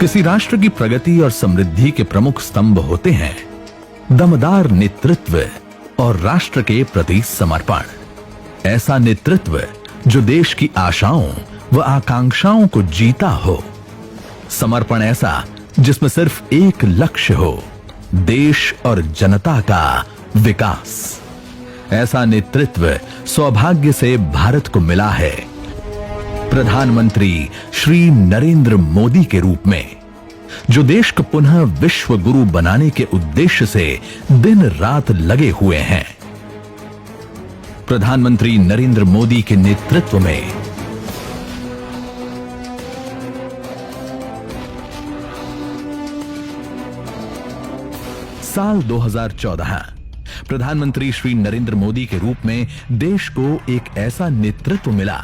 किसी राष्ट्र की प्रगति और समृद्धि के प्रमुख स्तंभ होते हैं दमदार नेतृत्व और राष्ट्र के प्रति समर्पण। ऐसा नेतृत्व जो देश की आशाओं व आकांक्षाओं को जीता हो। समर्पण ऐसा जिसमें सिर्फ एक लक्ष्य हो, देश और जनता का विकास। ऐसा नेतृत्व सौभाग्य से भारत को मिला है प्रधानमंत्री श्री नरेंद्र मोदी के रूप में, जो देश को पुनः विश्व गुरु बनाने के उद्देश्य से दिन रात लगे हुए हैं। प्रधानमंत्री नरेंद्र मोदी के नेतृत्व में साल 2014 प्रधानमंत्री श्री नरेंद्र मोदी के रूप में देश को एक ऐसा नेतृत्व मिला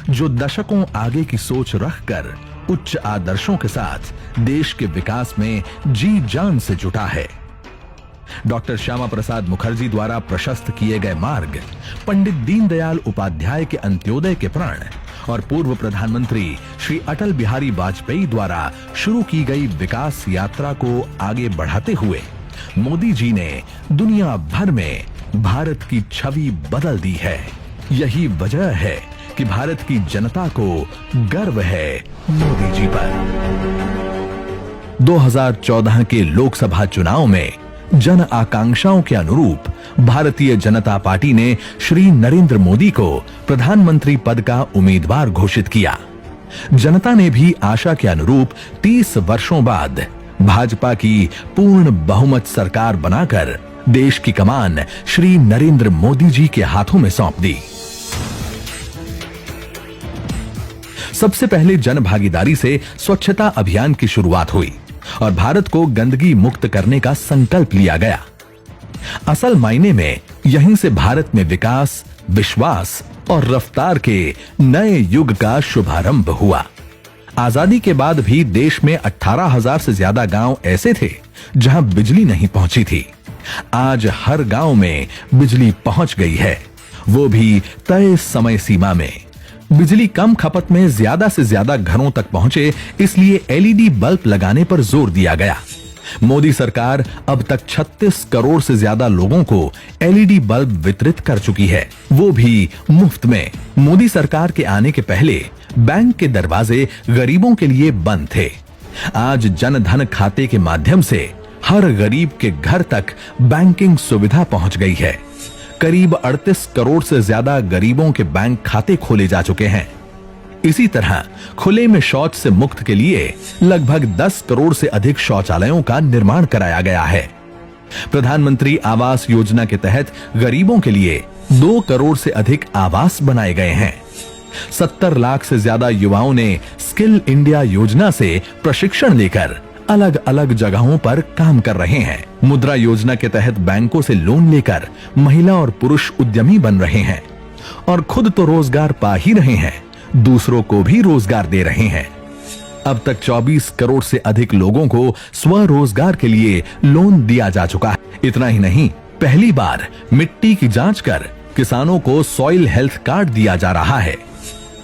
जो दशकों आगे की सोच रखकर उच्च आदर्शों के साथ देश के विकास में जी जान से जुटा है। डॉक्टर श्यामा प्रसाद मुखर्जी द्वारा प्रशस्त किए गए मार्ग, पंडित दीनदयाल उपाध्याय के अंत्योदय के प्रण और पूर्व प्रधानमंत्री श्री अटल बिहारी वाजपेयी द्वारा शुरू की गई विकास यात्रा को आगे बढ़ाते हुए मोदी जी ने दुनिया भर में भारत की छवि बदल दी है। यही वजह है कि भारत की जनता को गर्व है मोदी जी पर। 2014 के लोकसभा चुनाव में जन आकांक्षाओं के अनुरूप भारतीय जनता पार्टी ने श्री नरेंद्र मोदी को प्रधानमंत्री पद का उम्मीदवार घोषित किया। जनता ने भी आशा के अनुरूप 30 वर्षों बाद भाजपा की पूर्ण बहुमत सरकार बनाकर देश की कमान श्री नरेंद्र मोदी जी के हाथों में सौंप दी। सबसे पहले जन भागीदारी से स्वच्छता अभियान की शुरुआत हुई और भारत को गंदगी मुक्त करने का संकल्प लिया गया। असल मायने में यहीं से भारत में विकास, विश्वास और रफ्तार के नए युग का शुभारंभ हुआ। आजादी के बाद भी देश में 18,000 से ज्यादा गांव ऐसे थे जहां बिजली नहीं पहुंची थी। आज हर गांव में बिजली पहुंच गई है, वो भी तय समय सीमा में। बिजली कम खपत में ज्यादा से ज्यादा घरों तक पहुंचे, इसलिए एलईडी बल्ब लगाने पर जोर दिया गया। मोदी सरकार अब तक 36 करोड़ से ज्यादा लोगों को एलईडी बल्ब वितरित कर चुकी है, वो भी मुफ्त में। मोदी सरकार के आने के पहले बैंक के दरवाजे गरीबों के लिए बंद थे। आज जन धन खाते के माध्यम से हर गरीब के घर तक बैंकिंग सुविधा पहुंच गई है। करीब 38 करोड़ से ज्यादा गरीबों के बैंक खाते खोले जा चुके हैं। इसी तरह खुले में शौच से मुक्त के लिए लगभग 10 करोड़ से अधिक शौचालयों का निर्माण कराया गया है। प्रधानमंत्री आवास योजना के तहत गरीबों के लिए 2 करोड़ से अधिक आवास बनाए गए हैं। 70 लाख से ज्यादा युवाओं ने स्किल इंडिया योजना से प्रशिक्षण लेकर अलग अलग जगहों पर काम कर रहे हैं। मुद्रा योजना के तहत बैंकों से लोन लेकर महिला और पुरुष उद्यमी बन रहे हैं और खुद तो रोजगार पा ही रहे हैं, दूसरों को भी रोजगार दे रहे हैं। अब तक 24 करोड़ से अधिक लोगों को स्वरोजगार के लिए लोन दिया जा चुका है। इतना ही नहीं, पहली बार मिट्टी की जांच कर किसानों को सॉइल हेल्थ कार्ड दिया जा रहा है।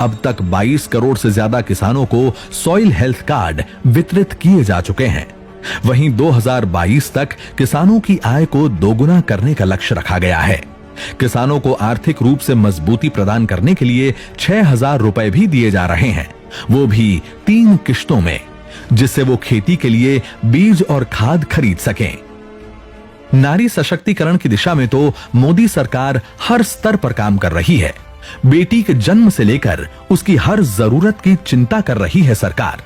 अब तक 22 करोड़ से ज्यादा किसानों को सॉइल हेल्थ कार्ड वितरित किए जा चुके हैं। वहीं 2022 तक किसानों की आय को दोगुना करने का लक्ष्य रखा गया है। किसानों को आर्थिक रूप से मजबूती प्रदान करने के लिए 6,000 रुपए भी दिए जा रहे हैं, वो भी 3 किश्तों में, जिससे वो खेती के लिए बीज और खाद खरीद सकें। नारी सशक्तिकरण की दिशा में तो मोदी सरकार हर स्तर पर काम कर रही है। बेटी के जन्म से लेकर उसकी हर जरूरत की चिंता कर रही है सरकार।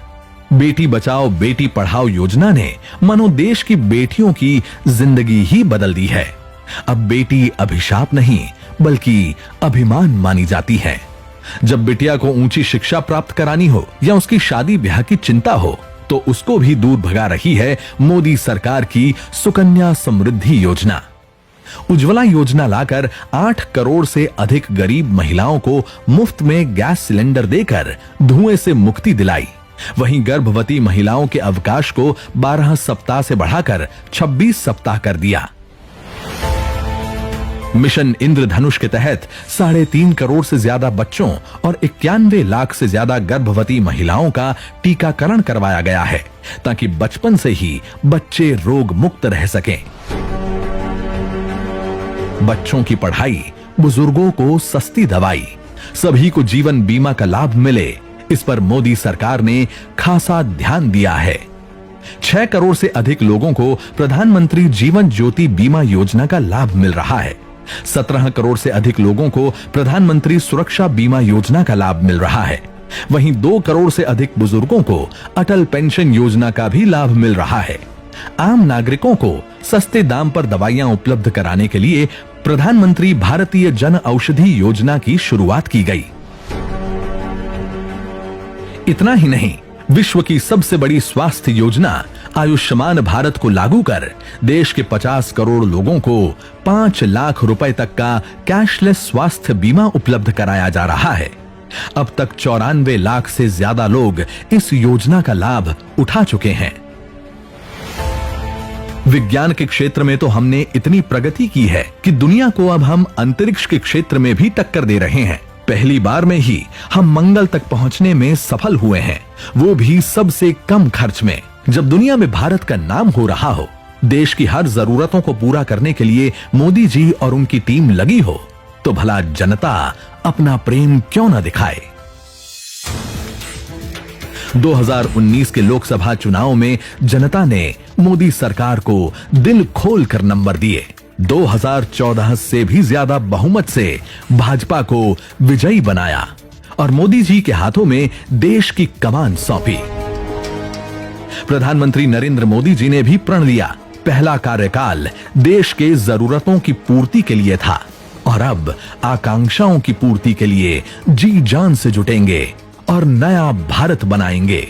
बेटी बचाओ बेटी पढ़ाओ योजना ने मानो देश की बेटियों की जिंदगी ही बदल दी है। अब बेटी अभिशाप नहीं बल्कि अभिमान मानी जाती है। जब बिटिया को ऊंची शिक्षा प्राप्त करानी हो या उसकी शादी ब्याह की चिंता हो तो उसको भी दूर भगा रही है मोदी सरकार की सुकन्या समृद्धि योजना। उज्ज्वला योजना लाकर 8 करोड़ से अधिक गरीब महिलाओं को मुफ्त में गैस सिलेंडर देकर धुएं से मुक्ति दिलाई। वहीं गर्भवती महिलाओं के अवकाश को 12 सप्ताह से बढ़ाकर 26 सप्ताह कर दिया। मिशन इंद्रधनुष के तहत 3.5 करोड़ से ज्यादा बच्चों और 91 लाख से ज्यादा गर्भवती महिलाओं का टीकाकरण करवाया गया है, ताकि बचपन से ही बच्चे रोग मुक्त रह सकें। बच्चों की पढ़ाई, बुजुर्गों को सस्ती दवाई, सभी को जीवन बीमा का लाभ मिले, इस पर मोदी सरकार ने खासा ध्यान दिया है। 6 करोड़ से अधिक लोगों को प्रधानमंत्री जीवन ज्योति बीमा योजना का लाभ मिल रहा है। 17 करोड़ से अधिक लोगों को प्रधानमंत्री सुरक्षा बीमा योजना का लाभ मिल रहा है। वहीं 2 करोड़ से अधिक बुजुर्गों को अटल पेंशन योजना का भी लाभ मिल रहा है। आम नागरिकों को सस्ते दाम पर दवाइयां उपलब्ध कराने के लिए प्रधानमंत्री भारतीय जन औषधि योजना की शुरुआत की गई। इतना ही नहीं, विश्व की सबसे बड़ी स्वास्थ्य योजना आयुष्मान भारत को लागू कर देश के 50 करोड़ लोगों को 5 लाख रुपए तक का कैशलेस स्वास्थ्य बीमा उपलब्ध कराया जा रहा है। अब तक 94 लाख से ज्यादा लोग इस योजना का लाभ उठा चुके हैं। विज्ञान के क्षेत्र में तो हमने इतनी प्रगति की है कि दुनिया को अब हम अंतरिक्ष के क्षेत्र में भी टक्कर दे रहे हैं। पहली बार में ही हम मंगल तक पहुंचने में सफल हुए हैं, वो भी सबसे कम खर्च में। जब दुनिया में भारत का नाम हो रहा हो, देश की हर जरूरतों को पूरा करने के लिए मोदी जी और उनकी टीम लगी हो, तो भला जनता अपना प्रेम क्यों न दिखाए। 2019 के लोकसभा चुनाव में जनता ने मोदी सरकार को दिल खोल कर नंबर दिए। 2014 से भी ज्यादा बहुमत से भाजपा को विजयी बनाया और मोदी जी के हाथों में देश की कमान सौंपी। प्रधानमंत्री नरेंद्र मोदी जी ने भी प्रण लिया, पहला कार्यकाल देश के जरूरतों की पूर्ति के लिए था और अब आकांक्षाओं की पूर्ति के लिए जी जान से जुटेंगे और नया भारत बनाएंगे।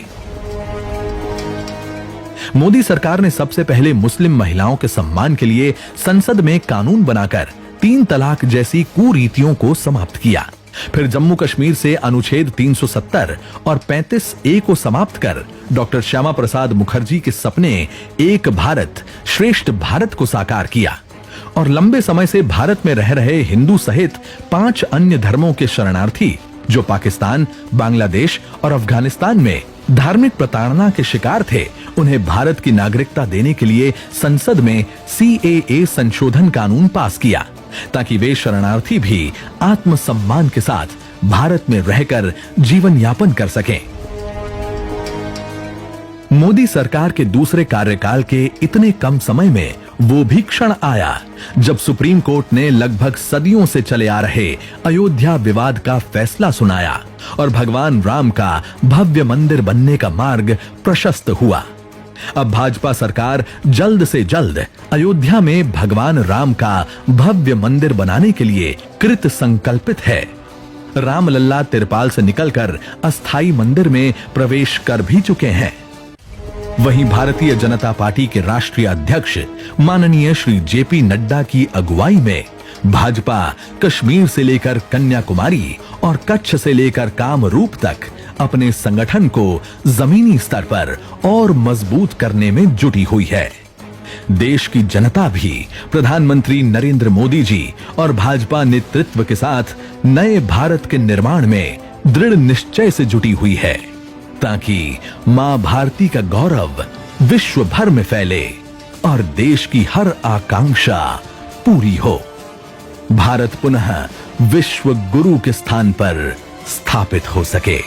मोदी सरकार ने सबसे पहले मुस्लिम महिलाओं के सम्मान के लिए संसद में कानून बनाकर 3 तलाक जैसी कुरीतियों को समाप्त किया। फिर जम्मू कश्मीर से अनुच्छेद 370 और 35A को समाप्त कर डॉक्टर श्यामा प्रसाद मुखर्जी के सपने एक भारत श्रेष्ठ भारत को साकार किया और लंबे समय से भारत में रह रहे हिंदू सहित 5 अन्य धर्मों के शरणार्थी जो पाकिस्तान, बांग्लादेश और अफगानिस्तान में धार्मिक प्रताड़ना के शिकार थे, उन्हें भारत की नागरिकता देने के लिए संसद में CAA संशोधन कानून पास किया, ताकि वे शरणार्थी भी आत्मसम्मान के साथ भारत में रहकर जीवन यापन कर सकें। मोदी सरकार के दूसरे कार्यकाल के इतने कम समय में वो भी क्षण आया जब सुप्रीम कोर्ट ने लगभग सदियों से चले आ रहे अयोध्या विवाद का फैसला सुनाया और भगवान राम का भव्य मंदिर बनने का मार्ग प्रशस्त हुआ। अब भाजपा सरकार जल्द से जल्द अयोध्या में भगवान राम का भव्य मंदिर बनाने के लिए कृत संकल्पित है। रामलल्ला तिरपाल से निकलकर अस्थाई मंदिर में प्रवेश कर भी चुके हैं। वहीं भारतीय जनता पार्टी के राष्ट्रीय अध्यक्ष माननीय श्री JP नड्डा की अगुवाई में भाजपा कश्मीर से लेकर कन्याकुमारी और कच्छ से लेकर कामरूप तक अपने संगठन को जमीनी स्तर पर और मजबूत करने में जुटी हुई है। देश की जनता भी प्रधानमंत्री नरेंद्र मोदी जी और भाजपा नेतृत्व के साथ नए भारत के निर्माण में दृढ़ निश्चय से जुटी हुई है, ताकि मां भारती का गौरव विश्व भर में फैले और देश की हर आकांक्षा पूरी हो। भारत पुनः विश्व गुरु के स्थान पर स्थापित हो सके।